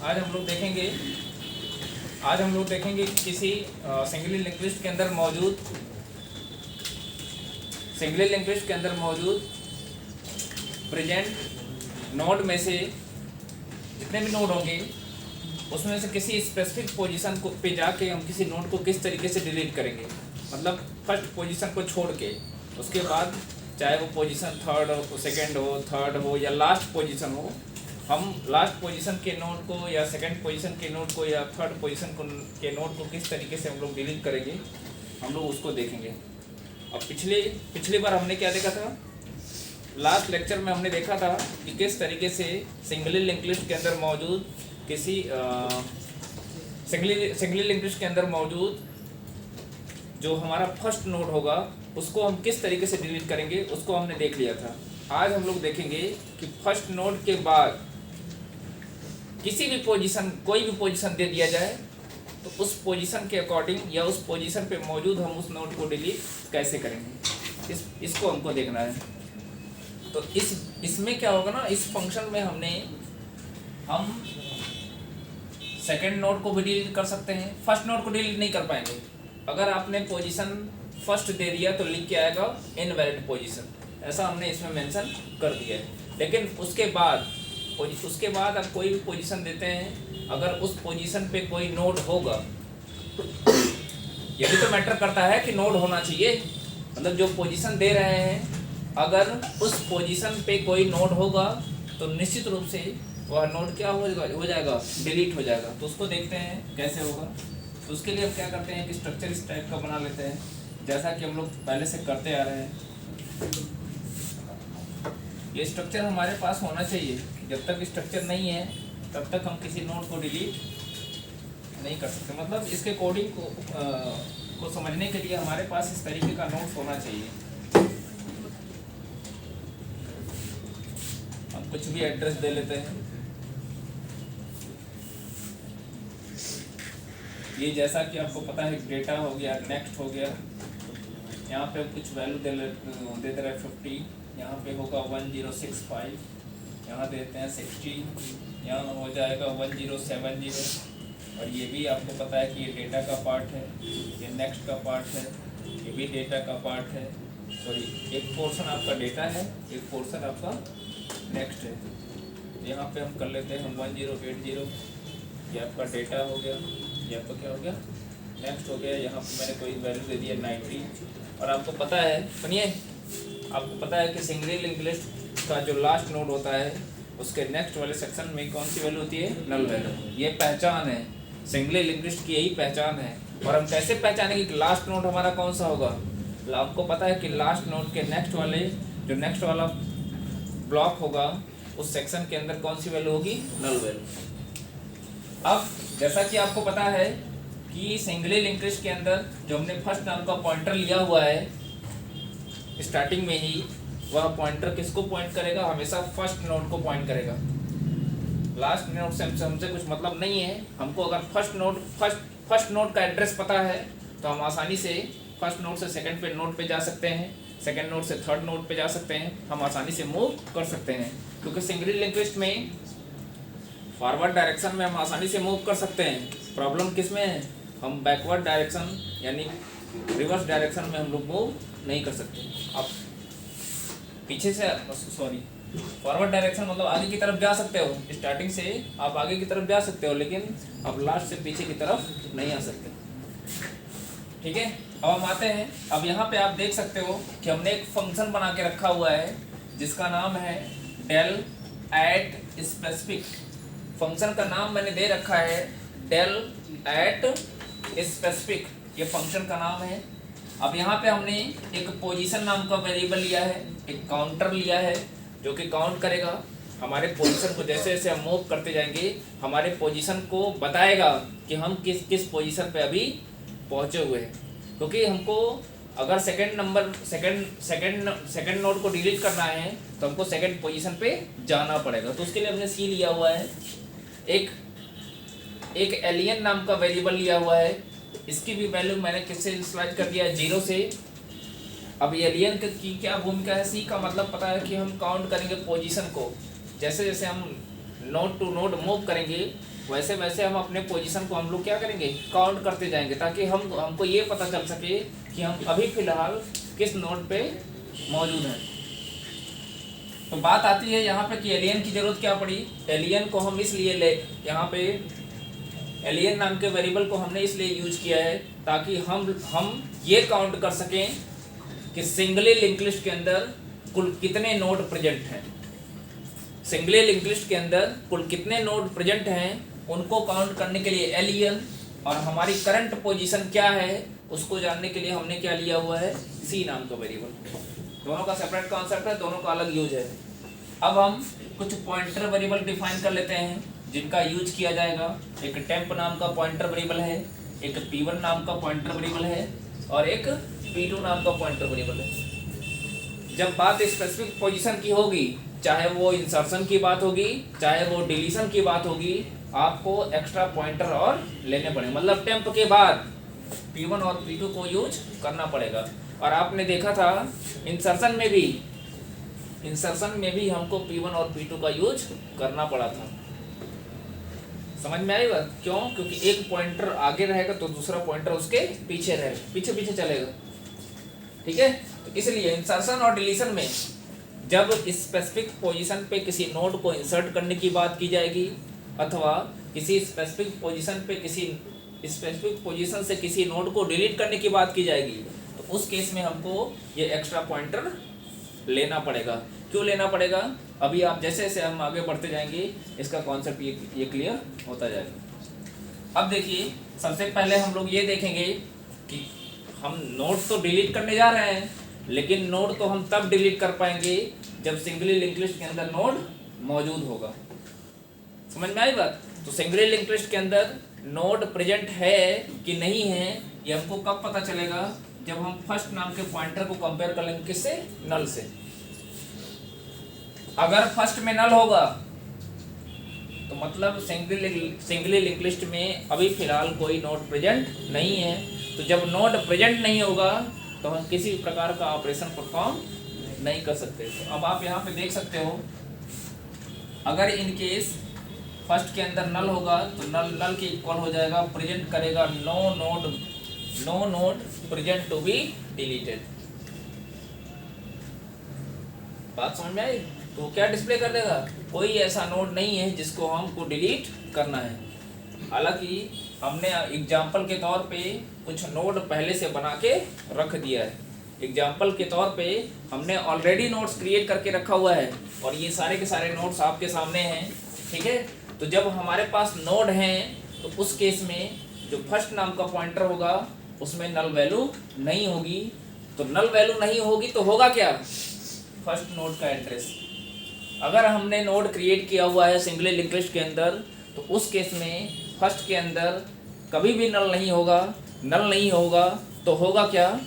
आज हम लोग देखेंगे कि किसी सिंगली लिंक्ड लिस्ट के अंदर मौजूद प्रेजेंट नोड में से जितने भी नोड होंगे उसमें से किसी स्पेसिफिक पोजीशन को पे जाके हम किसी नोड को किस तरीके से डिलीट करेंगे। मतलब फर्स्ट पोजीशन को छोड़ के उसके बाद चाहे वो पोजीशन थर्ड हो, सेकंड हो, थर्ड हो या लास्ट पोजीशन हो, हम लास्ट पोजीशन के नोड को या सेकंड पोजीशन के नोड को या थर्ड पोजीशन के नोड को किस तरीके से हम लोग डिलीट करेंगे, हम लोग उसको देखेंगे। अब पिछली बार हमने क्या देखा था, लास्ट लेक्चर में हमने देखा था कि किस तरीके से सिंगली लिंक्ड लिस्ट के अंदर मौजूद किसी सिंगली लिंक्ड लिस्ट के अंदर मौजूद जो हमारा फर्स्ट नोड होगा उसको हम किस तरीके से डिलीट करेंगे, उसको हमने देख लिया था। आज हम लोग देखेंगे कि फर्स्ट नोड के बाद किसी भी पोजीशन, कोई भी पोजीशन दे दिया जाए तो उस पोजीशन के अकॉर्डिंग या उस पोजीशन पे मौजूद हम उस नोड को डिलीट कैसे करेंगे, इसको हमको देखना है। तो इसमें क्या होगा ना, इस फंक्शन में हम सेकंड नोड को भी डिलीट कर सकते हैं, फर्स्ट नोड को डिलीट नहीं कर पाएंगे। अगर आपने पोजीशन फर्स्ट दे दिया तो लिख के आएगा इनवैलिड पोजीशन, ऐसा हमने इसमें मेंशन कर दिया है। लेकिन उसके बाद आप कोई भी पोजीशन देते हैं, अगर उस पोजीशन पे कोई नोड होगा, ये भी तो मैटर करता है कि नोड होना चाहिए। मतलब जो पोजीशन दे रहे हैं अगर उस पोजीशन पे कोई नोड होगा तो निश्चित रूप से वह नोड क्या हो जाएगा, डिलीट हो जाएगा। तो उसको देखते हैं कैसे होगा। तो उसके लिए हम क्या करते हैं कि स्ट्रक्चर इस टाइप का बना लेते हैं जैसा कि हम लोग पहले से करते आ रहे हैं। ये स्ट्रक्चर हमारे पास होना चाहिए। जब तक स्ट्रक्चर नहीं है तब तक हम किसी नोड को डिलीट नहीं कर सकते। मतलब इसके कोडिंग को समझने के लिए हमारे पास इस तरीके का नोट्स होना चाहिए। हम कुछ भी एड्रेस दे लेते हैं। ये जैसा कि आपको पता है डेटा हो गया, नेक्स्ट हो गया, यहाँ पे कुछ वैल्यू दे दे रहे हैं 50, यहाँ पे होगा 1065, यहाँ देते हैं 60, यहाँ हो जाएगा 1070। और ये भी आपको पता है कि ये डेटा का पार्ट है, ये नेक्स्ट का पार्ट है, ये भी डेटा का पार्ट है। सॉरी, एक पोर्शन आपका डेटा है, एक पोर्शन आपका नेक्स्ट है। यहाँ पे हम कर लेते हैं 1080, ये आपका डेटा हो गया, ये आपका क्या हो गया, नेक्स्ट हो गया। यहाँ पे मैंने कोई वैल्यू दे दिया 90। और आपको पता है, सुनिए, आपको पता है कि सिंगली लिंक्ड लिस्ट का जो लास्ट नोड होता है उसके नेक्स्ट वाले सेक्शन में कौन सी वैल्यू होती है, नल वैल्यू। ये पहचान है, सिंगली लिंक्ड लिस्ट की यही पहचान है। और हम कैसे पहचानेंगे कि लास्ट नोड हमारा कौन सा होगा। आपको पता है कि लास्ट नोड के नेक्स्ट वाला ब्लॉक होगा उस सेक्शन के अंदर कौन सी वैल्यू होगी, नल वैल्यू। अब जैसा कि आपको पता है कि सिंगली लिंक्ड लिस्ट के अंदर जो हमने फर्स्ट नाम का पॉइंटर लिया हुआ है स्टार्टिंग में ही, वह पॉइंटर किसको पॉइंट करेगा, हमेशा फर्स्ट नोड को पॉइंट करेगा। लास्ट नोड से हमसे कुछ मतलब नहीं है। हमको अगर फर्स्ट नोड का एड्रेस पता है तो हम आसानी से फर्स्ट नोड से सेकंड पे नोड पे जा सकते हैं, सेकंड नोड से थर्ड नोड पे जा सकते हैं, हम आसानी से मूव कर सकते हैं। क्योंकि सिंगली लिंक्ड लिस्ट में फॉरवर्ड डायरेक्शन में हम आसानी से मूव कर सकते हैं। प्रॉब्लम किस में है, हम बैकवर्ड डायरेक्शन यानी रिवर्स डायरेक्शन में हम लोग मूव नहीं कर सकते। अब पीछे से, सॉरी, फॉरवर्ड डायरेक्शन मतलब आगे की तरफ जा सकते हो, स्टार्टिंग से आप आगे की तरफ जा सकते हो, लेकिन अब लास्ट से पीछे की तरफ नहीं आ सकते। ठीक है, अब हम आते हैं। अब यहाँ पे आप देख सकते हो कि हमने एक फंक्शन बना के रखा हुआ है जिसका नाम है del at specific। फंक्शन का नाम मैंने दे रखा है del at specific, ये फंक्शन का नाम है। अब यहाँ पे हमने एक पोजीशन नाम का वेरिएबल लिया है, एक काउंटर लिया है जो कि काउंट करेगा हमारे पोजीशन को। जैसे जैसे हम मूव करते जाएंगे हमारे पोजीशन को बताएगा कि हम किस पोजीशन पे अभी पहुँचे हुए हैं। क्योंकि हमको अगर सेकंड नोड को डिलीट करना है तो हमको सेकंड पोजीशन पे जाना पड़ेगा। तो उसके लिए हमने सी लिया हुआ है, एक एलियन नाम का वेरिएबल लिया हुआ है। इसकी भी वैल्यू मैंने किससे इनिशियलाइज कर दिया है, 0 से। अब एलियन की क्या भूमिका है, सी का मतलब पता है कि हम काउंट करेंगे पोजीशन को। जैसे जैसे हम नोड टू नोड मूव करेंगे वैसे वैसे हम अपने पोजीशन को हम लोग क्या करेंगे, काउंट करते जाएंगे, ताकि हमको ये पता चल सके कि हम अभी फिलहाल किस नोड पे मौजूद हैं। तो बात आती है यहाँ पे कि एलियन की जरूरत क्या पड़ी। एलियन को हम इसलिए ले, यहाँ पे एलियन नाम के वेरिएबल को हमने इसलिए यूज किया है ताकि हम ये काउंट कर सकें कि सिंगली लिंक लिस्ट के अंदर कुल कितने नोड प्रेजेंट हैं। सिंगली लिंक लिस्ट के अंदर कुल कितने नोड प्रेजेंट हैं उनको काउंट करने के लिए एलियन, और हमारी करंट पोजीशन क्या है उसको जानने के लिए हमने क्या लिया हुआ है, सी नाम का वेरिएबल। दोनों का सेपरेट कॉन्सेप्ट है, दोनों का अलग यूज है। अब हम कुछ पॉइंटर वेरिएबल डिफाइन कर लेते हैं जिनका यूज किया जाएगा। एक टेम्प नाम का पॉइंटर वेरिएबल है, एक P1 नाम का पॉइंटर वेरिएबल है, और एक P2 नाम का पॉइंटर वेरिएबल है। जब बात स्पेसिफिक पोजीशन की होगी, चाहे वो इंसर्शन की बात होगी, चाहे वो डिलीशन की बात होगी, आपको एक्स्ट्रा पॉइंटर और लेने पड़ेंगे। मतलब टेम्प के बाद P1 और P2 को यूज करना पड़ेगा। और आपने देखा था इंसर्शन में भी हमको P1 और P2 का यूज करना पड़ा था। समझ में आई बात? क्यों? क्योंकि एक पॉइंटर आगे रहेगा तो दूसरा पॉइंटर उसके पीछे रहेगा, पीछे पीछे चलेगा। ठीक है, तो इसलिए इंसर्शन और डिलीशन में जब स्पेसिफिक पोजीशन पे किसी नोड को इंसर्ट करने की बात की जाएगी, अथवा किसी स्पेसिफिक पोजीशन से किसी नोड को डिलीट करने की बात की जाएगी, तो उस केस में हमको ये एक्स्ट्रा पॉइंटर लेना पड़ेगा। क्यों लेना पड़ेगा? अभी आप जैसे जैसे हम आगे बढ़ते जाएंगे इसका कॉन्सेप्ट ये क्लियर होता जाएगा। अब देखिए, सबसे पहले हम लोग ये देखेंगे कि हम नोड तो डिलीट करने जा रहे हैं, लेकिन नोड तो हम तब डिलीट कर पाएंगे जब सिंगली लिंक लिस्ट के अंदर नोड मौजूद होगा। समझ में आई बात? तो सिंगली लिंक लिस्ट के अंदर नोड प्रेजेंट है कि नहीं है ये हमको कब पता चलेगा? जब हम फर्स्ट नाम के पॉइंटर को कंपेयर कर लेंगे किससे? नल से। अगर फर्स्ट में नल होगा तो मतलब सिंगली लिंक लिस्ट में अभी फिलहाल कोई नोड प्रेजेंट नहीं है। तो जब नोड प्रेजेंट नहीं होगा तो हम किसी प्रकार का ऑपरेशन परफॉर्म नहीं कर सकते। तो अब आप यहाँ पे देख सकते हो, अगर इन केस फर्स्ट के अंदर नल होगा तो नल के इक्वल हो जाएगा, प्रेजेंट करेगा no node present to be deleted. बात समझ में आई? तो क्या डिस्प्ले कर देगा? कोई ऐसा नोड नहीं है जिसको हमको डिलीट करना है। हालांकि हमने एग्जाम्पल के तौर पे कुछ नोड पहले से बना के रख दिया है। एग्जाम्पल के तौर पे हमने ऑलरेडी नोड्स क्रिएट करके रखा हुआ है और ये सारे के सारे नोड्स आपके सामने हैं। ठीक है, तो जब हमारे पास नोड हैं तो उस केस में जो फर्स्ट नाम का पॉइंटर होगा उसमें नल वैल्यू नहीं होगी। तो नल वैल्यू नहीं होगी तो होगा क्या? फर्स्ट नोड का एड्रेस। अगर हमने नोड क्रिएट किया हुआ है सिंगली लिंक लिस्ट के अंदर तो उस केस में फर्स्ट के अंदर कभी भी नल नहीं होगा तो होगा क्या?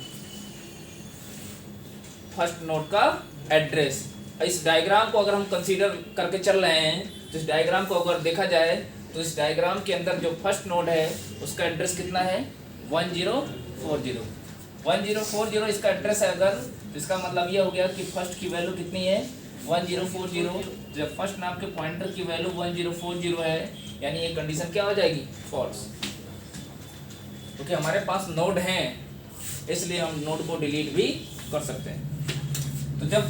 फर्स्ट नोड का एड्रेस। इस डायग्राम को अगर हम कंसीडर करके चल रहे हैं तो इस डायग्राम को अगर देखा जाए तो इस डायग्राम के अंदर जो फर्स्ट नोड है उसका एड्रेस कितना है? 1040 इसका एड्रेस है। अगर तो इसका मतलब ये हो गया कि फर्स्ट की वैल्यू कितनी है? 1040। जब फर्स्ट नाम के पॉइंटर की वैल्यू 1040 है यानी ये कंडीशन क्या हो जाएगी? फॉल्स। क्योंकि हमारे पास नोड हैं इसलिए हम नोड को डिलीट भी कर सकते हैं। तो जब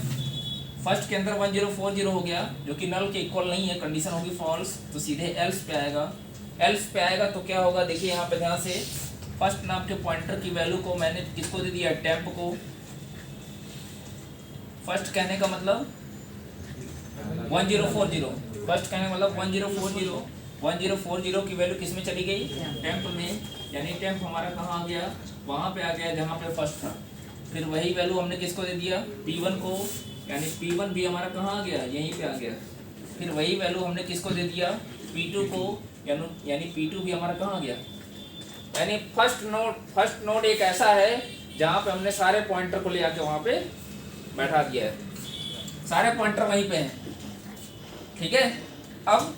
फर्स्ट के अंदर 1040 हो गया जो कि नल के इक्वल नहीं है, कंडीशन होगी फॉल्स, तो सीधे एल्स पे आएगा। तो क्या होगा? देखिए यहाँ पे ध्यान से, फर्स्ट नाम के पॉइंटर की वैल्यू को मैंने किसको दे दिया? टेम्प को। फर्स्ट कहने का मतलब 1040, फर्स्ट कहने का मतलब 1040 की वैल्यू किस में चली गई? टेम्प में। यानी टेम्प हमारा कहाँ आ गया? वहाँ पे आ गया जहाँ पे फर्स्ट था। फिर वही वैल्यू हमने किसको दे दिया? P1 को। यानी P1 भी हमारा कहाँ आ गया? यहीं पे आ गया। फिर वही वैल्यू हमने किसको दे दिया? P2 को। यानी P2 भी हमारा कहाँ आ गया? यानी फर्स्ट नोड एक ऐसा है जहाँ पे हमने सारे पॉइंटर को ले आके वहाँ पे बैठा दिया है। सारे पॉइंटर वहीं पे हैं। ठीक है, अब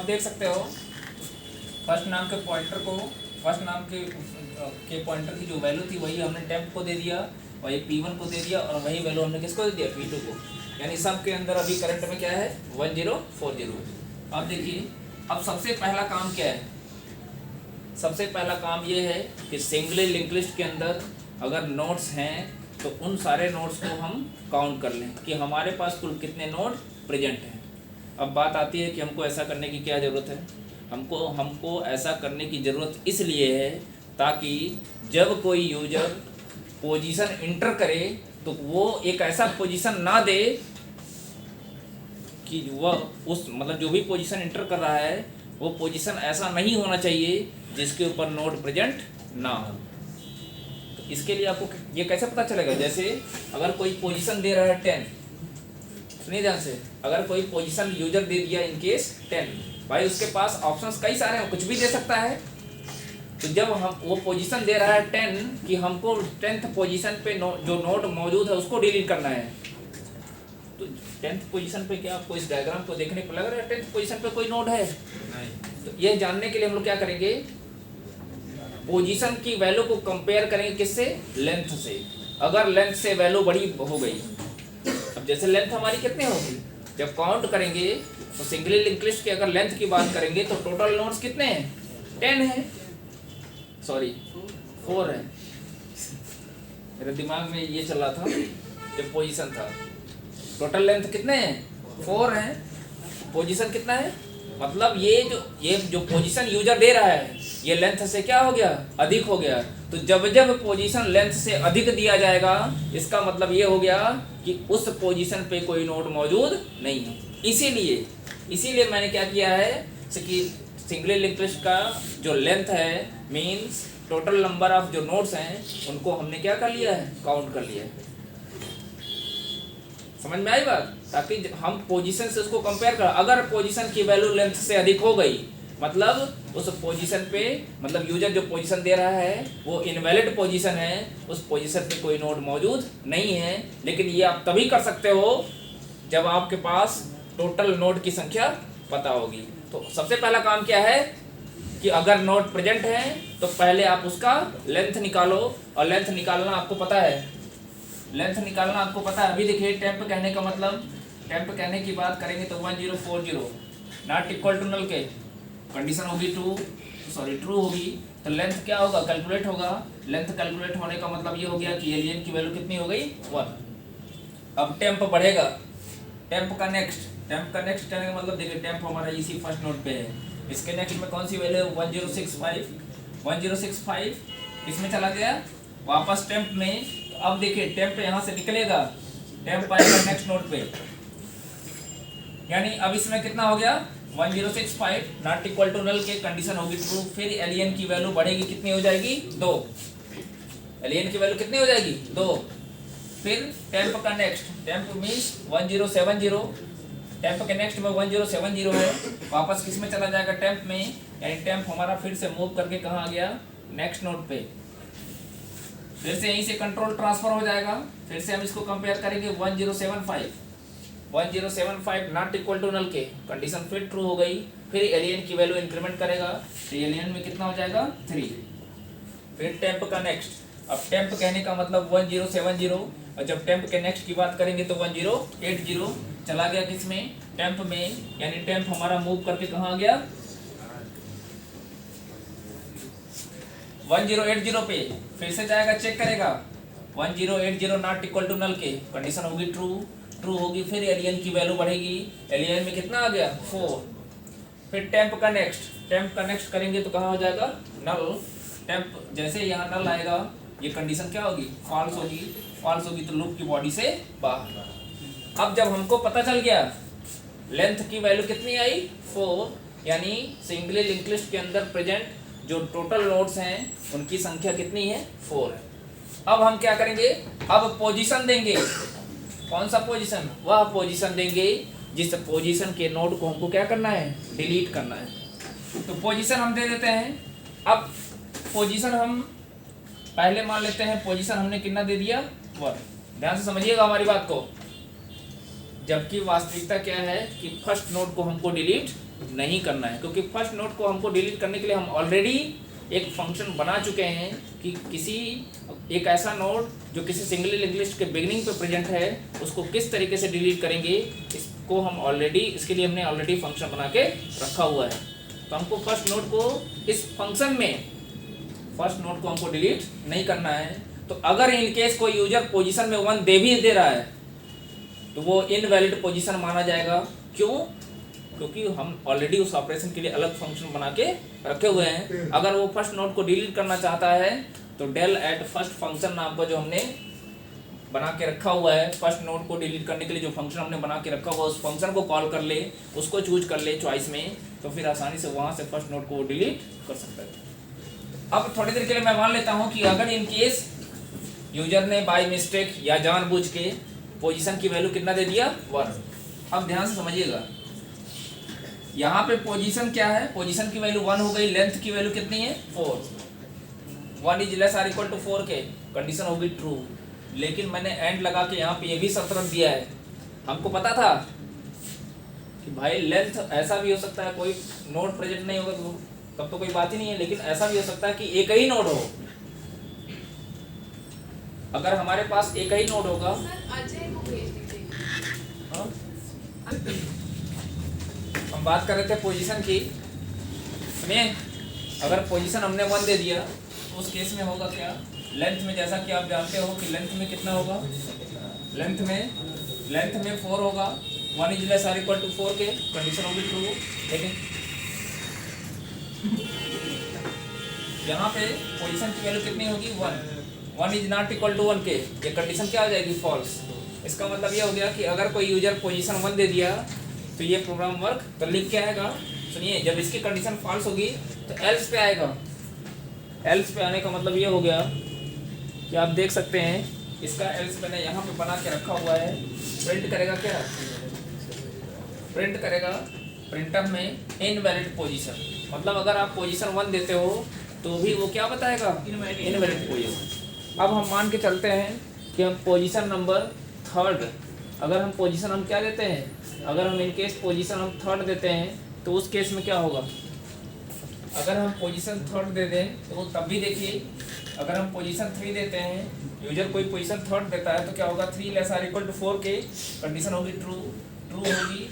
आप देख सकते हो फर्स्ट नाम के पॉइंटर को, फर्स्ट नाम के पॉइंटर की जो वैल्यू थी वही हमने टेम्प को दे दिया, वही P1 को दे दिया, और वही वैल्यू हमने किसको दे दिया, P2 को। यानी सब के अंदर अभी करंट में क्या है, 1040। अब देखिए, अब सबसे पहला काम क्या है, सबसे पहला काम ये है कि सिंगली लिंक लिस्ट के अंदर अगर नोड्स हैं तो उन सारे नोड्स को हम काउंट कर लें कि हमारे पास कुल कितने नोड प्रेजेंट हैं। अब बात आती है कि हमको ऐसा करने की क्या ज़रूरत है। हमको ऐसा करने की ज़रूरत इसलिए है ताकि जब कोई यूजर पोजीशन इंटर करे तो वो एक ऐसा पोजीशन ना दे कि वह उस मतलब जो भी पोजीशन इंटर कर रहा है वो पोजीशन ऐसा नहीं होना चाहिए जिसके ऊपर नोड प्रेजेंट ना हो। तो इसके लिए आपको ये कैसे पता चलेगा, जैसे अगर कोई पोजीशन दे रहा है 10, सुनिए ध्यान से, अगर कोई पोजीशन यूजर दे दिया इन केस 10, भाई उसके पास ऑप्शंस कई सारे हैं, कुछ भी दे सकता है। तो जब हम वो पोजीशन दे रहा है 10 कि हमको 10th पोजीशन पे जो नोड मौजूद है उसको डिलीट करना है, तो 10th पोजीशन पे क्या आपको इस डायग्राम को देखने पर लग रहा है 10th पोजीशन पे कोई नोड है? नहीं। तो ये जानने के लिए हम लोग क्या करेंगे, पोजीशन की वैल्यू को कंपेयर करेंगे किससे, लेंथ से। अगर लेंथ से वैल्यू बड़ी हो गई, अब जैसे लेंथ हमारी कितनी होगी, जब काउंट करेंगे तो सिंगली लिंक लिस्ट की अगर लेंथ की बात करेंगे तो टोटल नोड्स कितने हैं, 10 है, सॉरी 4 है, मेरे दिमाग में ये चल रहा था जब पोजीशन था। टोटल लेंथ कितने हैं, 4 है, पोजीशन कितना है, मतलब ये जो पोजीशन यूजर दे रहा है ये लेंथ से क्या हो गया, अधिक हो गया। तो जब जब पोजीशन लेंथ से अधिक दिया जाएगा इसका मतलब ये हो गया कि उस पोजीशन पे कोई नोड मौजूद नहीं है। इसीलिए मैंने क्या किया है कि सिंगली लिंक लिस्ट का जो लेंथ है मींस टोटल नंबर ऑफ जो नोड्स हैं उनको हमने क्या कर लिया है, काउंट कर लिया है। समझ में आई बात, ताकि हम पोजीशन से उसको कंपेयर कर, अगर पोजीशन की वैल्यू लेंथ से अधिक हो गई मतलब उस पोजीशन पे, मतलब यूजर जो पोजीशन दे रहा है वो इनवैलिड पोजीशन है, उस पोजीशन पे कोई नोड मौजूद नहीं है। लेकिन ये आप तभी कर सकते हो जब आपके पास टोटल नोड की संख्या पता होगी। तो सबसे पहला काम क्या है कि अगर नोड प्रेजेंट है तो पहले आप उसका लेंथ निकालो, और लेंथ निकालना आपको पता है, लेंथ निकालना आपको पता है। अभी देखिए टेम्प कहने का मतलब, टेम्प कहने की बात करेंगे तो 1040 नॉट इक्वल टू नल के कंडीशन होगी ट्रू होगी, तो लेंथ क्या होगा, कैलकुलेट होगा। लेंथ कैलकुलेट होने का मतलब ये हो गया कि एलियन की वैल्यू कितनी हो गई, 1। अब टेम्प बढ़ेगा, टेम्प का नेक्स्ट कहने का मतलब देखिए टेम्प हमारा इसी फर्स्ट नोड पे है, इसके नेक्स्ट में कौन सी वैल्यू, 1065 इसमें चला गया वापस टेम्प में। तो अब देखिए टेम्प यहाँ से निकलेगा, टेम्प आएगा नेक्स्ट नोड पे, यानी अब इसमें कितना हो गया 1065 नॉट इक्वल टू नल के कंडीशन होगी ट्रू। फिर एलियन की वैल्यू बढ़ेगी, कितनी हो जाएगी, 2। एलियन की वैल्यू कितनी हो जाएगी, 2। फिर टेम्प का नेक्स्ट, टेम्प मीन्स 1070, टेम्प के नेक्स्ट में 1070 है, वापस किस में चला जाएगा, टेम्प में। यानी टेम्प हमारा फिर से मूव करके कहाँ आ गया, नेक्स्ट नोड पे। फिर से यहीं से कंट्रोल ट्रांसफर हो जाएगा, फिर से हम इसको कंपेयर करेंगे 1075 नॉट इक्वल टू नल के कंडीशन फिर ट्रू हो गई। फिर एलियन की वैल्यू इंक्रीमेंट करेगा, तो एलियन में कितना हो जाएगा, 3। फिर टेम्प का नेक्स्ट, अब टेम्प कहने का मतलब 1070, और जब टेम्प के नेक्स्ट की बात करेंगे तो 1080 चला गया किस में, टेम्प में। यानी टेम्प हमारा मूव करके कहाँ आ गया, 1080 पे। फिर से जाएगा, चेक करेगा 1080 नॉट इक्वल टू नल के कंडीशन होगी ट्रू होगी। फिर एलियन की वैल्यू बढ़ेगी, एलियन में कितना आ गया, 4। फिर टेम्प का नेक्स्ट करेंगे तो कहाँ हो जाएगा, नल। टेम्प जैसे यहाँ नल आएगा ये कंडीशन क्या होगी, फॉल्स होगी तो लूप की बॉडी से बाहर। अब जब हमको पता चल गया लेंथ की वैल्यू कितनी आई, 4, यानी सिंगली लिंक लिस्ट के अंदर प्रेजेंट जो टोटल नोड्स हैं उनकी संख्या कितनी है, 4 है। अब हम क्या करेंगे, अब पोजीशन देंगे। कौन सा पोजीशन, वह पोजीशन देंगे जिस पोजीशन के नोड को हमको क्या करना है, डिलीट करना है। तो पोजीशन हम दे देते हैं। अब पोजीशन हम पहले मान लेते हैं, पोजीशन हमने कितना दे दिया, 1। ध्यान से समझिएगा हमारी बात को, जबकि वास्तविकता क्या है कि फर्स्ट नोड को हमको डिलीट नहीं करना है, क्योंकि फर्स्ट नोड को हमको डिलीट करने के लिए हम ऑलरेडी एक फंक्शन बना चुके हैं कि किसी एक ऐसा नोड जो किसी सिंगल लिंक के बिगिनिंग पे प्रेजेंट है उसको किस तरीके से डिलीट करेंगे, इसको हम ऑलरेडी, इसके लिए हमने ऑलरेडी फंक्शन बना के रखा हुआ है। तो हमको फर्स्ट नोड को इस फंक्शन में फर्स्ट नोड को हमको डिलीट नहीं करना है। तो अगर इन केस कोई यूजर पोजीशन में 1 दे भी दे रहा है तो वो इनवैलिड पोजीशन माना जाएगा। क्यों? क्योंकि हम ऑलरेडी उस ऑपरेशन के लिए अलग फंक्शन बना के रखे हुए हैं। अगर वो फर्स्ट नोड को डिलीट करना चाहता है तो डेल एट फर्स्ट फंक्शन नाम का जो हमने बना के रखा हुआ है, फर्स्ट नोड को डिलीट करने के लिए जो फंक्शन हमने बना के रखा हुआ है उस फंक्शन को कॉल कर ले, उसको चूज कर ले चॉइस में, तो फिर आसानी से वहाँ से फर्स्ट नोड को डिलीट कर सकता है। अब थोड़ी देर के लिए मैं मान लेता हूँ कि अगर इन केस यूजर ने बाय मिस्टेक या जानबूझ के पोजीशन की वैल्यू कितना दे दिया 1। अब ध्यान से समझिएगा, यहाँ पे पोजीशन क्या है, पोजीशन की वैल्यू 1 हो गई, लेंथ की वैल्यू कितनी है 4, 1 is less or equal to 4 के, कंडीशन होगी ट्रू। लेकिन मैंने एंड लगा के यहाँ पे ये भी शर्त रख दिया है। हमको पता था कि भाई लेंथ ऐसा भी हो सकता है, कोई नोड प्रेजेंट नहीं होगा तो तब तो कोई बात ही नहीं है, लेकिन ऐसा भी हो सकता है कि एक ही नोड हो। अगर हमारे पास एक ही नोड होगा, हम बात कर रहे थे पोजीशन की, सुनिए, अगर पोजीशन हमने 1 दे दिया तो उस केस में होगा क्या, लेंथ में जैसा कि आप जानते हो कि लेंथ में कितना होगा, लेंथ में 4 होगा, 1 is less or equal to 4 के, कंडीशन होगी ट्रू। लेकिन यहाँ पे पोजीशन की वैल्यू कितनी होगी 1 इज नॉट इक्वल टू 1 के, ये कंडीशन क्या हो जाएगी फॉल्स। इसका मतलब ये हो गया कि अगर कोई यूजर पोजीशन 1 दे दिया तो ये प्रोग्राम वर्क तो लिख के आएगा। सुनिए, जब इसकी कंडीशन फॉल्स होगी तो एल्स पे आएगा। एल्स पे आने का मतलब ये हो गया कि आप देख सकते हैं इसका एल्स मैंने यहाँ पे बना के रखा हुआ है। प्रिंट करेगा क्या, प्रिंट करेगा प्रिंटफ में इनवैलिड पोजीशन, मतलब अगर आप पोजीशन 1 देते हो तो भी वो क्या बताएगा, इनवैलिड पोजीशन। अब हम मान के चलते हैं कि हम पोजीशन नंबर 3, अगर हम पोजीशन हम क्या देते हैं, अगर हम इन केस पोजीशन हम 3 देते हैं तो उस केस में क्या होगा, अगर हम पोजीशन 3 दे दें तो तब भी देखिए, अगर हम पोजीशन 3 देते हैं, यूजर कोई पोजीशन 3 देता है तो क्या होगा, 3 लेस आर इक्वल टू 4 के, कंडीशन होगी ट्रू होगी।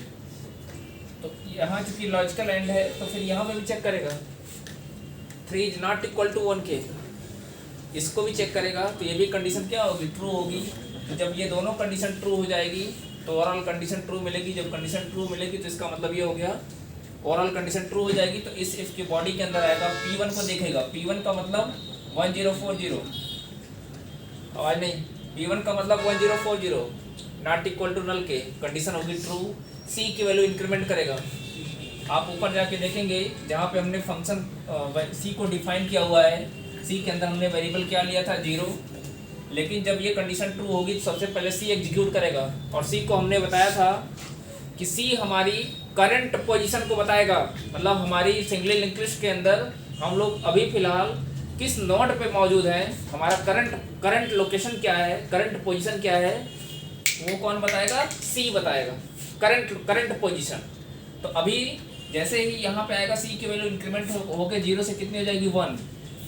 तो यहाँ चूंकि लॉजिकल एंड है तो फिर यहाँ पे भी चेक करेगा 3 इज नॉट इक्वल टू 1 के, इसको भी चेक करेगा तो ये भी कंडीशन क्या होगी, ट्रू होगी। तो जब ये दोनों कंडीशन ट्रू हो जाएगी तो ओवरऑल कंडीशन ट्रू मिलेगी। जब कंडीशन ट्रू मिलेगी तो इसका मतलब ये हो गया ओवरऑल कंडीशन ट्रू हो जाएगी। तो इस इफ की बॉडी के अंदर आएगा, P1 को देखेगा, P1 का मतलब 1040, आवाज नहीं, P1 का मतलब 1040 नॉट इक्वल टू नल के, कंडीशन होगी ट्रू। C की वैल्यू इंक्रीमेंट करेगा, आप ऊपर जाके देखेंगे जहाँ पे हमने फंक्शन C को डिफाइन किया हुआ है, C के अंदर हमने वेरिएबल क्या लिया था 0, लेकिन जब ये कंडीशन ट्रू होगी तो सबसे पहले C एग्जीक्यूट करेगा। और C को हमने बताया था कि C हमारी करंट पोजीशन को बताएगा, मतलब हमारी सिंगल लिंक लिस्ट के अंदर हम लोग अभी फिलहाल किस नोड पे मौजूद हैं, हमारा करंट लोकेशन क्या है, करंट पोजीशन क्या है, वो कौन बताएगा, C बताएगा, करंट पोजीशन। तो अभी जैसे ही यहाँ पे आएगा C की वैल्यू इंक्रीमेंट होके 0 से कितनी हो जाएगी 1,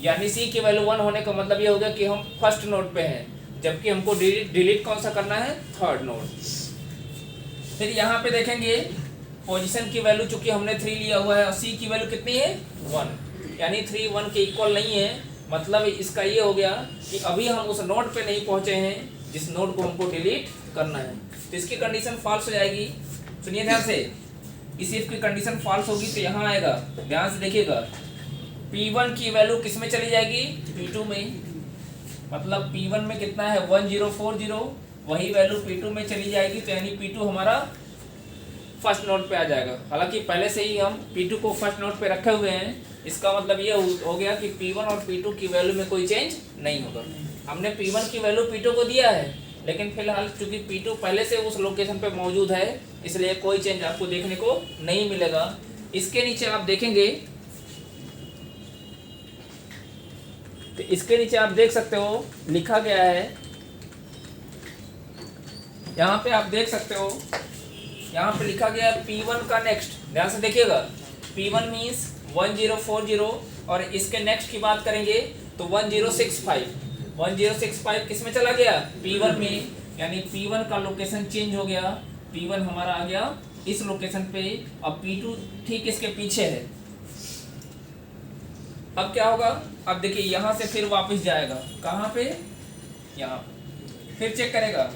यानी C की वैल्यू 1 होने का मतलब ये हो गया कि हम फर्स्ट नोड पे हैं, जबकि हमको डिलीट कौन सा करना है, 3rd नोड। फिर यहाँ पे देखेंगे पोजीशन की वैल्यू चूंकि हमने 3 लिया हुआ है और C की वैल्यू कितनी है 1, यानी 3 1 के इक्वल नहीं है। मतलब इसका ये हो गया कि अभी हम उस नोड पे नहीं पहुंचे हैं जिस नोड को हमको डिलीट करना है, तो इसकी कंडीशन फॉल्स हो जाएगी। सुनिए ध्यान से, इस इफ की कंडीशन फॉल्स होगी तो यहाँ आएगा, ध्यान से देखिएगा, P1 की वैल्यू किस में चली जाएगी, P2 में, मतलब P1 में कितना है 1040, वही वैल्यू P2 में चली जाएगी, तो यानी P2 हमारा फर्स्ट नोड पे आ जाएगा। हालांकि पहले से ही हम P2 को फर्स्ट नोड पे रखे हुए हैं, इसका मतलब ये हो गया कि P1 और P2 की वैल्यू में कोई चेंज नहीं होगा। हमने P1 की वैल्यू P2 को दिया है, लेकिन फिलहाल चूंकि P2 पहले से उस लोकेशन पे मौजूद है इसलिए कोई चेंज आपको देखने को नहीं मिलेगा। इसके नीचे आप देखेंगे तो इसके नीचे आप देख सकते हो लिखा गया है, यहाँ पे आप देख सकते हो, यहाँ पे लिखा गया है P1 का नेक्स्ट, ध्यान से देखिएगा, P1 मीन्स 1040 और इसके नेक्स्ट की बात करेंगे तो 1065 किस में चला गया, P1 में, यानी P1 का लोकेशन चेंज हो गया, P1 हमारा आ गया इस लोकेशन पे, अब P2 ठीक इसके पीछे है। अब क्या होगा, अब देखिए यहाँ से फिर वापस जाएगा कहाँ पे, यहाँ फिर चेक करेगा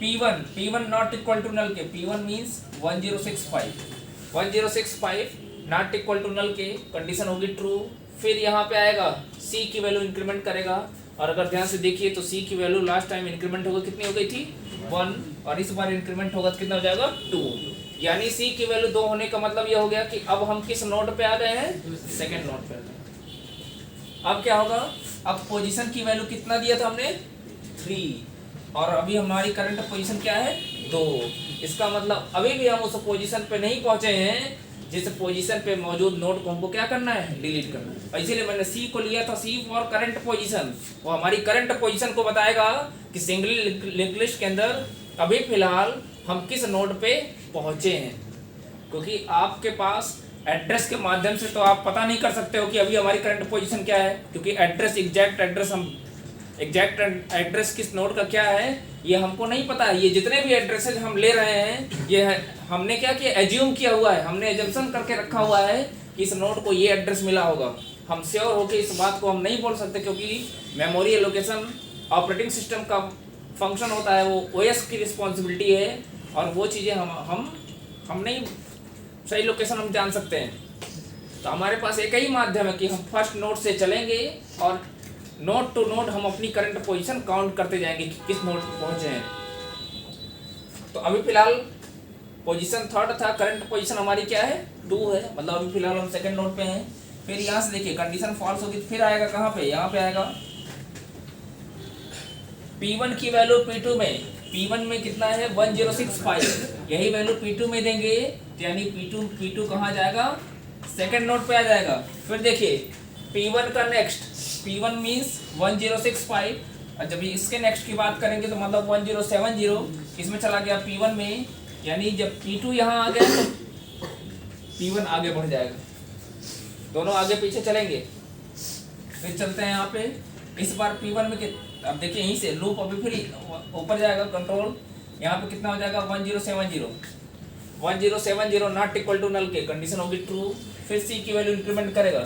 P1 not equal to null के, P1 means 1065 not equal to null के, कंडीशन होगी ट्रू। फिर यहाँ पे आएगा C की वैल्यू इंक्रीमेंट करेगा, और अगर ध्यान से देखिए तो C की वैल्यू लास्ट टाइम इंक्रीमेंट होगा कितनी हो गई थी 1, और इस बार इंक्रीमेंट होगा तो कितना हो जाएगा 2, यानी C की वैल्यू 2 होने का मतलब यह हो गया कि अब हम किस नोड पे आ गए हैं, सेकेंड नोड पे आ गए। अब क्या होगा, अब पोजीशन की वैल्यू कितना दिया था हमने 3, और अभी हमारी करंट पोजीशन क्या है 2, इसका मतलब अभी भी हम उस पोजीशन पे नहीं पहुंचे हैं जिस पोजीशन पे मौजूद नोड को हमको क्या करना है, डिलीट करना है। इसीलिए मैंने C को लिया था, C फॉर करंट पोजीशन, वो हमारी करंट पोजीशन को बताएगा कि सिंगल लिंक लिस्ट के अंदर अभी फिलहाल हम किस नोड पे पहुंचे हैं, क्योंकि आपके पास एड्रेस के माध्यम से तो आप पता नहीं कर सकते हो कि अभी हमारी करंट पोजीशन क्या है, क्योंकि एड्रेस एग्जैक्ट एड्रेस किस नोड का क्या है ये हमको नहीं पता है। ये जितने भी एड्रेसेस हम ले रहे हैं ये है, हमने क्या किया, एज्यूम किया हुआ है, हमने एजम्पशन करके रखा हुआ है कि इस नोड को ये एड्रेस मिला होगा। हम श्योर होकर इस बात को हम नहीं बोल सकते, क्योंकि मेमोरी एलोकेशन ऑपरेटिंग सिस्टम का फंक्शन होता है, वो ओएस की रिस्पॉन्सिबिलिटी है, और वो चीज़ें हम नहीं सही लोकेशन हम जान सकते हैं। तो हमारे पास एक ही माध्यम है कि हम फर्स्ट नोड से चलेंगे और नोड टू नोड हम अपनी करंट पोजीशन काउंट करते जाएंगे कि किस नोड पे पहुंचे हैं। तो अभी फिलहाल पोजीशन 3rd था, करंट पोजीशन हमारी क्या है 2 है, मतलब अभी फिलहाल हम सेकंड नोड पे हैं। फिर यहाँ से देखिए कंडीशन फॉल्स होगी, फिर आएगा कहाँ पे, यहाँ पे आएगा P1 की वैल्यू P1 में कितना है 1065, यही वैल्यू P2 में देंगे, यानी P2 कहाँ जाएगा, सेकंड नोड पे आ जाएगा। फिर देखिए P1 का नेक्स्ट, P1 मीन्स 1065, और जब इसके नेक्स्ट की बात करेंगे तो मतलब 1070 इसमें चला गया P1 में, यानी जब P2 यहाँ आ गया तो P1 आगे बढ़ जाएगा, दोनों आगे पीछे चलेंगे। फिर चलते हैं यहाँ पे, इस बार P1 में अब देखिए यहीं से लूप अभी फिर ऊपर जाएगा कंट्रोल, यहाँ पे कितना हो जाएगा 1070 नॉट इक्वल टू नल के, कंडीशन होगी ट्रू। फिर C की वैल्यू इंक्रीमेंट करेगा,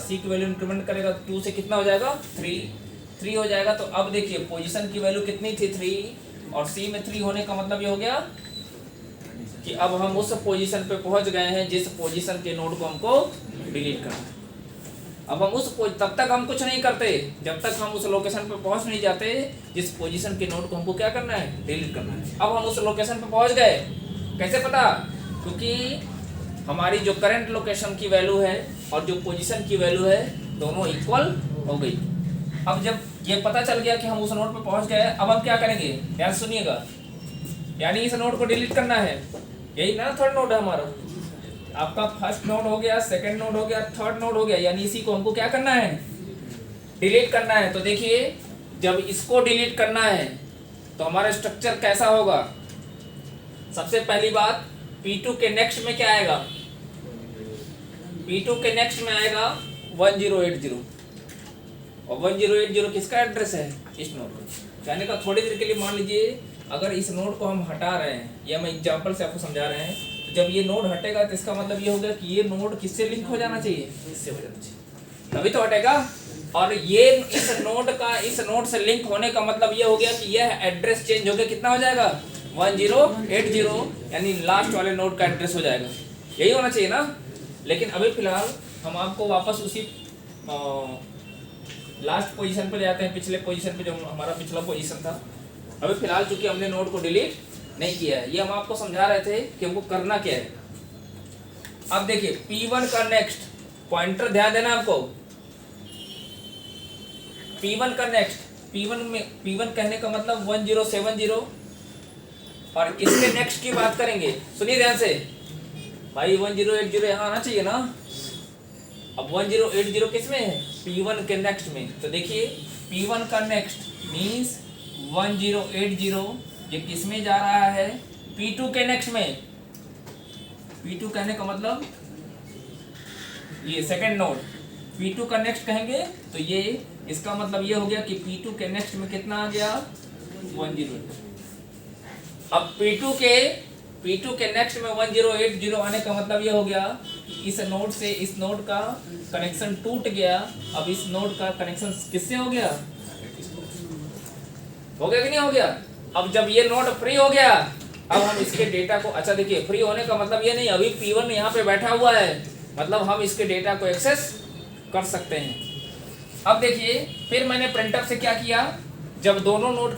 2 से कितना हो जाएगा 3 हो जाएगा। तो अब देखिए पोजीशन की वैल्यू कितनी थी 3, और C में 3 होने का मतलब ये हो गया कि अब हम उस पोजीशन पे पहुंच गए हैं जिस पोजीशन के नोड को हमको डिलीट करना है। अब हम तब तक हम कुछ नहीं करते जब तक हम उस लोकेशन पे पहुंच नहीं जाते जिस पोजीशन के नोड को हमको क्या करना है, डिलीट करना है। अब हम उस लोकेशन पे पहुंच गए, कैसे पता, क्योंकि हमारी जो करंट लोकेशन की वैल्यू है और जो पोजीशन की वैल्यू है दोनों इक्वल हो गई। अब जब ये पता चल गया कि हम उस नोड पे पहुंच गए, अब हम क्या करेंगे, ध्यान सुनिएगा, यानी इस नोड को डिलीट करना है, यही ना 3rd नोड है हमारा, आपका फर्स्ट नोड हो गया, सेकंड नोड हो गया, 3rd नोड हो गया, यानी इसी को हमको क्या करना है, डिलीट करना है। तो देखिए जब इसको डिलीट करना है तो हमारा स्ट्रक्चर कैसा होगा, सबसे पहली बात P2 के नेक्स्ट में क्या आएगा, P2 के नेक्स्ट में आएगा 1080, और 1080 किसका एड्रेस है, इस नोड का। कहने का थोड़ी देर के लिए मान लीजिए अगर इस नोड को हम हटा रहे हैं, या मैं एग्जांपल से आपको समझा रहे हैं, तो जब ये नोड हटेगा तो इसका मतलब ये होगा कि ये नोड किससे लिंक हो जाना चाहिए, इससे हो जाना चाहिए, तभी तो हटेगा। और ये इस नोड से लिंक होने का मतलब ये हो गया कि यह एड्रेस चेंज हो गया, कितना हो जाएगा 1080, यानी लास्ट वाले नोड का एड्रेस हो जाएगा, यही होना चाहिए ना। लेकिन अभी फिलहाल हम आपको वापस उसी लास्ट पोजीशन पे ले जाते हैं, पिछले पोजीशन पे जो हमारा पिछला पोजीशन था। अभी फिलहाल चूंकि हमने नोड को डिलीट नहीं किया है, ये हम आपको समझा रहे थे कि हमको करना क्या है। अब देखिए P1 का नेक्स्ट पॉइंटर, ध्यान देना आपको, P1 का नेक्स्ट, P1 कहने का मतलब 1070, और इसके नेक्स्ट की बात करेंगे, सुनिए ध्यान से भाई, 1080 यहाँ आना चाहिए ना। अब 1080 किस में है, P1 के नेक्स्ट में। तो देखिए P1 का नेक्स्ट मीन्स 1080, ये किस में जा रहा है, P2 के नेक्स्ट में। P2 कहने का मतलब ये सेकंड नोड, P2 का नेक्स्ट कहेंगे तो ये इसका मतलब ये हो गया कि P2 के नेक्स्ट में कितना आ गया 108। अब P2 के नेक्स्ट में 1080 आने का मतलब ये हो गया कि इस नोड से इस नोड का कनेक्शन टूट गया। अब इस नोड का कनेक्शन किससे हो गया कि नहीं हो गया। अब जब ये नोड फ्री हो गया, अब हम इसके डेटा को, अच्छा देखिए फ्री होने का मतलब ये नहीं अभी P1 यहाँ पे बैठा हुआ है, मतलब हम इसके डेटा को एक्सेस कर सकते हैं। अब देखिए फिर मैंने प्रिंटअप से क्या किया, जब दोनों नोड,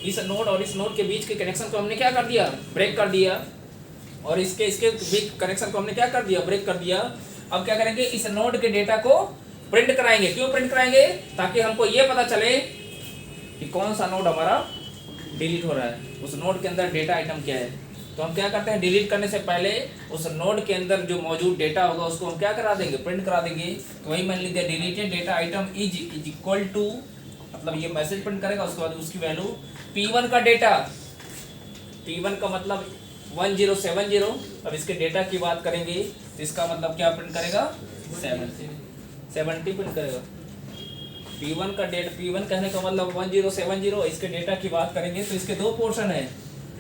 इस नोड और इस नोड के बीच के कनेक्शन को हमने क्या कर दिया, ब्रेक कर दिया, और इसके बीच कनेक्शन को हमने क्या कर दिया, ब्रेक कर दिया। अब क्या करेंगे, इस नोड के डेटा को प्रिंट कराएंगे। क्यों प्रिंट कराएंगे, ताकि हमको ये पता चले कि कौन सा नोड हमारा डिलीट हो रहा है, उस नोड के अंदर डेटा आइटम क्या है। तो हम क्या करते हैं, डिलीट करने से पहले उस नोड के अंदर जो मौजूद डेटा होगा उसको हम क्या करा देंगे, प्रिंट करा देंगे। तो वही मान लीजिए deleted data item is equal to, मतलब ये मैसेज प्रिंट करेगा, उसके बाद उसकी वैल्यू P1 का डेटा, P1 का मतलब 1070। अब इसके डेटा की बात करेंगे तो इसका मतलब क्या प्रिंट करेगा, 70 प्रिंट करेगा। P1 का डेटा, P1 कहने का मतलब 1070। इसके डेटा की बात करेंगे तो इसके दो पोर्शन है,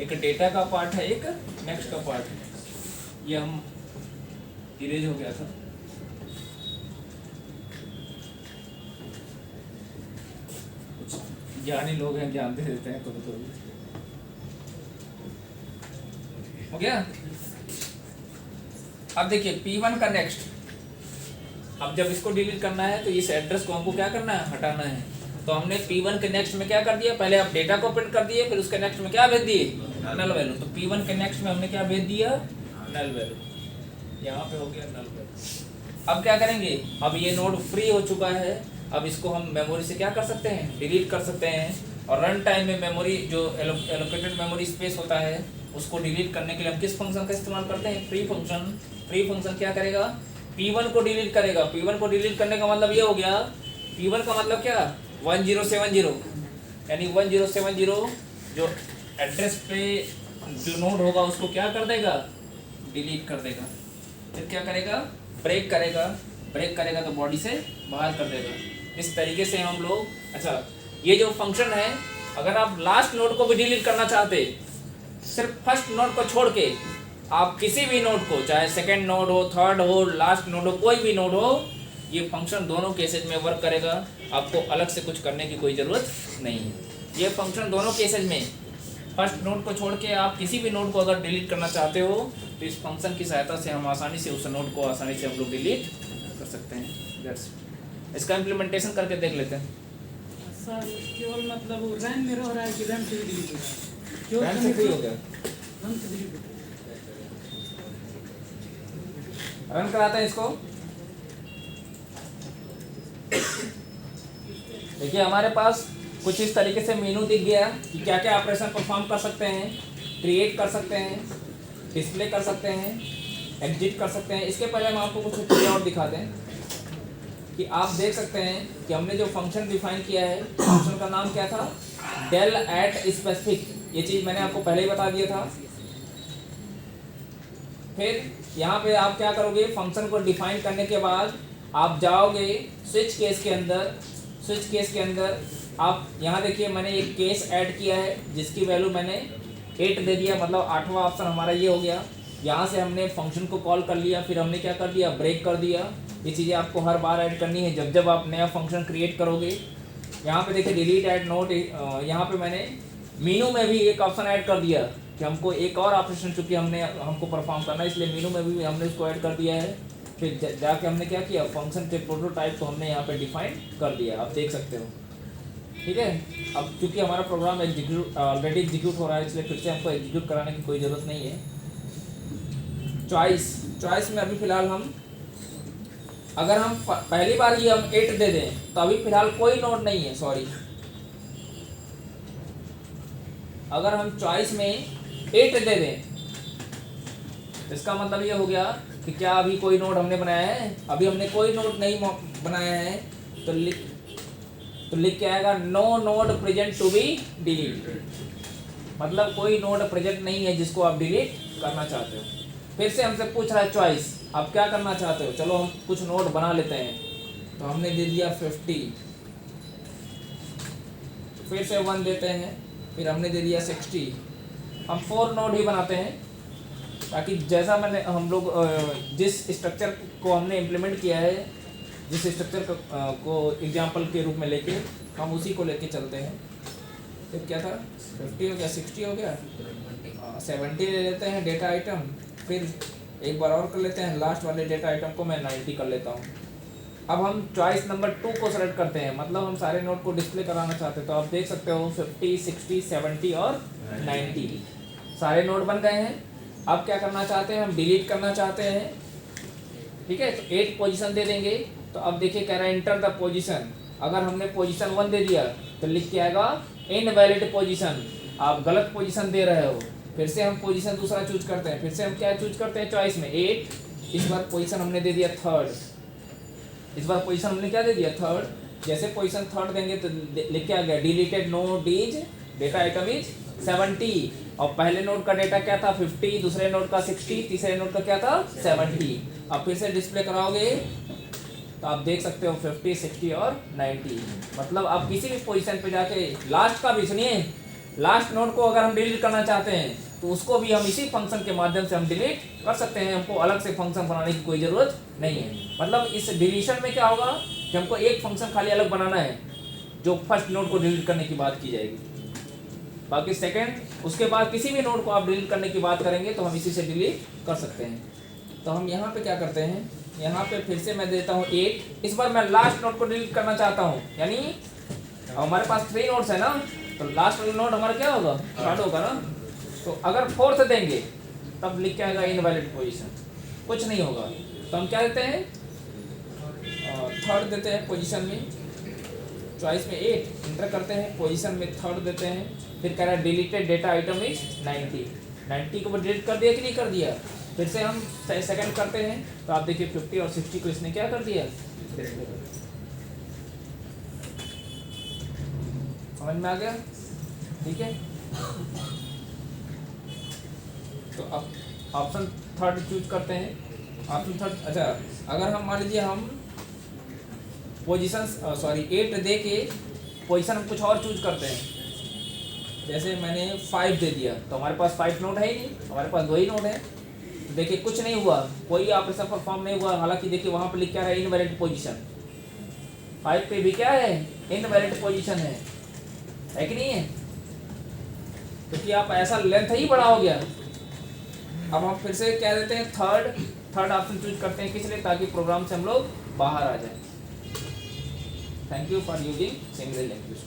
एक डेटा का पार्ट है, एक नेक्स्ट का पार्ट है। ये हम इरेज हो गया था। कुछ ज्ञानी लोग हैं, ज्ञान दे देते हैं कभी कभी। हो गया। अब देखिए P1 का नेक्स्ट, अब जब इसको डिलीट करना है तो इस एड्रेस को हमको क्या करना है, हटाना है। तो हमने P1 के नेक्स्ट में क्या कर दिया, पहले आप डेटा को प्रिंट कर दिए, फिर उसके नेक्स्ट में क्या भेज दिए, नल वैल्यू। तो P1 के नेक्स्ट में हमने क्या भेज दिया, नल वैल्यू। यहाँ पे हो गया नल वैल्यू। अब क्या करेंगे, अब ये नोड फ्री हो चुका है, अब इसको हम मेमोरी से क्या कर सकते हैं, डिलीट कर सकते हैं। और रन टाइम में मेमोरी जो एलोकेटेड मेमोरी स्पेस होता है उसको डिलीट करने के लिए हम किस फंक्शन का इस्तेमाल करते हैं, फ्री फंक्शन। फ्री फंक्शन क्या करेगा, P1 को डिलीट करेगा। P1 को डिलीट करने का मतलब ये हो गया, P1 का मतलब क्या, 1070, यानी 1070 जो एड्रेस पे जो नोड होगा उसको क्या कर देगा, डिलीट कर देगा। फिर क्या करेगा, ब्रेक करेगा। ब्रेक करेगा तो बॉडी से बाहर कर देगा। इस तरीके से हम लोग, अच्छा ये जो फंक्शन है, अगर आप लास्ट नोड को भी डिलीट करना चाहते, सिर्फ फर्स्ट नोड को छोड़ के आप किसी भी नोड को, चाहे सेकंड नोड हो, थर्ड हो, लास्ट नोड हो, कोई भी नोड हो, ये फंक्शन दोनों केसेज में वर्क करेगा। आपको अलग से कुछ करने की कोई ज़रूरत नहीं है। ये फंक्शन दोनों केसेज में, फर्स्ट नोड को छोड़ के आप किसी भी नोड को अगर डिलीट करना चाहते हो तो इस फंक्शन की सहायता से हम आसानी से उस नोड को आसानी से हम लोग डिलीट कर सकते हैं। दैट्स इसका इम्प्लीमेंटेशन करके देख लेते हैं। सर केवल मतलब रैम में रह रहा है कि रैम से भी डिलीट हो रहा है, रैम से फ्री हो गया, रैम से डिलीट हो रहा है। रन कराते हैं इसको। देखिए हमारे पास कुछ इस तरीके से मेनू दिख गया कि क्या क्या ऑपरेशन परफॉर्म कर सकते हैं, क्रिएट कर सकते हैं, डिस्प्ले कर सकते हैं, एग्जिट कर सकते हैं। इसके पहले हम आपको कुछ चीज़ें और दिखाते हैं कि आप देख सकते हैं कि हमने जो फंक्शन डिफाइन किया है, फंक्शन का नाम क्या था, डेल एट स्पेसिफिक। ये चीज़ मैंने आपको पहले ही बता दिया था। फिर यहाँ पे आप क्या करोगे, फंक्शन को डिफाइन करने के बाद आप जाओगे स्विच केस के अंदर। स्विच केस के अंदर आप यहाँ देखिए मैंने एक केस ऐड किया है जिसकी वैल्यू मैंने 8 दे दिया, मतलब 8वां ऑप्शन हमारा ये हो गया। यहाँ से हमने फंक्शन को कॉल कर लिया, फिर हमने क्या कर दिया, ब्रेक कर दिया। ये चीज़ें आपको हर बार ऐड करनी है जब जब आप नया फंक्शन क्रिएट करोगे। यहाँ पे देखिए डिलीट ऐड नोट, यहाँ पे मैंने मीनू में भी एक ऑप्शन ऐड कर दिया कि हमको एक और ऑपरेशन चूँकि हमको परफॉर्म करना है, इसलिए मीनू में भी हमने इसको ऐड कर दिया है। फिर जाके हमने क्या किया, फंक्शन के प्रोटोटाइप को हमने यहाँ पे डिफाइन कर दिया, आप देख सकते हो। ठीक है, अब चूँकि हमारा प्रोग्राम ऑलरेडी एग्जीक्यूट हो रहा है, इसलिए फिर से हमको एग्जीक्यूट कराने की कोई ज़रूरत नहीं है। चॉइस में अभी फ़िलहाल हम, अगर हम पहली बार ही हम 8 दे दें तो अभी फ़िलहाल कोई नोड नहीं है, सॉरी। अगर हम चॉइस में 8 दे दें इसका मतलब ये हो गया कि क्या अभी कोई नोड हमने बनाया है, अभी हमने कोई नोड नहीं बनाया है। तो लिख के आएगा no node present to be delete, मतलब कोई नोड प्रेजेंट नहीं है जिसको आप डिलीट करना चाहते हो। फिर से हमसे पूछ रहा है चॉइस, आप क्या करना चाहते हो। चलो हम कुछ नोड बना लेते हैं। तो हमने दे दिया 50, फिर से 1 देते हैं, फिर हमने दे दिया 60। हम 4 नोड ही बनाते हैं ताकि जैसा हम लोग जिस स्ट्रक्चर को हमने इम्प्लीमेंट किया है, जिस स्ट्रक्चर को एग्जाम्पल के रूप में लेके हम उसी को लेके चलते हैं। फिर क्या था, 50 हो गया, 60 हो गया, 70 ले लेते हैं डेटा आइटम। फिर एक बार और कर लेते हैं, लास्ट वाले डेटा आइटम को मैं 90 कर लेता हूँ। अब हम चॉइस नंबर 2 को सेलेक्ट करते हैं, मतलब हम सारे नोड को डिस्प्ले कराना चाहते हैं। तो आप देख सकते हो 50, 60, 70 और 90 सारे नोड बन गए हैं। अब क्या करना चाहते हैं, हम डिलीट करना चाहते हैं। ठीक है, तो 8 पोजीशन दे देंगे। तो अब देखिए कह रहा है इंटर द पोजीशन। अगर हमने पोजीशन 1 दे दिया तो लिख के आएगा इनवैलिड पोजीशन, आप गलत पोजीशन दे रहे हो। फिर से हम पोजीशन दूसरा चूज करते हैं। फिर से हम क्या चूज करते हैं चॉइस में 8। इस बार पोजीशन हमने दे दिया 3rd। इस बार पोजीशन हमने क्या दे दिया 3rd। जैसे पोजीशन 3rd देंगे तो लिख के आ गया deleted node is data item is 70। और पहले नोड का डेटा क्या था 50, दूसरे नोड का 60, तीसरे नोड का क्या था 70। अब फिर से डिस्प्ले कराओगे तो आप देख सकते हो 50, 60 और 90। मतलब आप किसी भी पोजीशन पे जाके लास्ट का भी सुनिए, लास्ट नोड को अगर हम डिलीट करना चाहते हैं तो उसको भी हम इसी फंक्शन के माध्यम से हम डिलीट कर सकते हैं। हमको अलग से फंक्शन बनाने की कोई ज़रूरत नहीं है। मतलब इस डिलीशन में क्या होगा कि हमको एक फंक्शन खाली अलग बनाना है जो फर्स्ट नोड को डिलीट करने की बात की जाएगी। बाकी सेकंड, उसके बाद किसी भी नोड को आप डिलीट करने की बात करेंगे तो हम इसी से डिलीट कर सकते हैं। तो हम यहाँ पे क्या करते हैं, यहाँ पे फिर से मैं देता हूँ 8। इस बार मैं लास्ट नोड को डिलीट करना चाहता हूँ, यानी हमारे पास 3 नोड्स है ना, तो लास्ट वाला नोड हमारा क्या होगा, स्टार्ट होगा ना। तो अगर 4th देंगे तब लिख के आएगा इनवैलिड पोजीशन, कुछ नहीं होगा। तो हम क्या देते हैं 3rd देते हैं पोजीशन में, चॉइस में 8 इंटर करते हैं, पोजीशन में 3rd देते हैं। फिर कह रहा है डिलीटेड डेटा आइटम इज 90 को डिलीट कर दिया कि नहीं कर दिया। फिर से हम सेकंड करते हैं तो आप देखिए 50 और 60 को इसने क्या कर दिया, समझ में आ गया। ठीक है, तो अब ऑप्शन 3rd चूज करते हैं। ऑप्शन 3rd, अच्छा अगर हम मान लीजिए हम पोजीशन 8 दे के पोजीशन हम कुछ और चूज करते हैं, जैसे मैंने 5 दे दिया तो हमारे पास 5 नोड है ही नहीं, हमारे पास 2 ही नोड है। तो देखिए कुछ नहीं हुआ, कोई ऑपरेशन परफॉर्म नहीं हुआ। हालांकि देखिए वहाँ पे लिख क्या है इनवैलिड पोजीशन, 5 पे भी क्या है इनवैलिड पोजीशन है कि नहीं है, क्योंकि आप ऐसा लेंथ ही बड़ा हो गया। अब हम फिर से क्या देते हैं 3rd ऑप्शन चूज करते हैं, किस लिए, ताकि प्रोग्राम से हम लोग बाहर आ जाए। Thank you for using single language.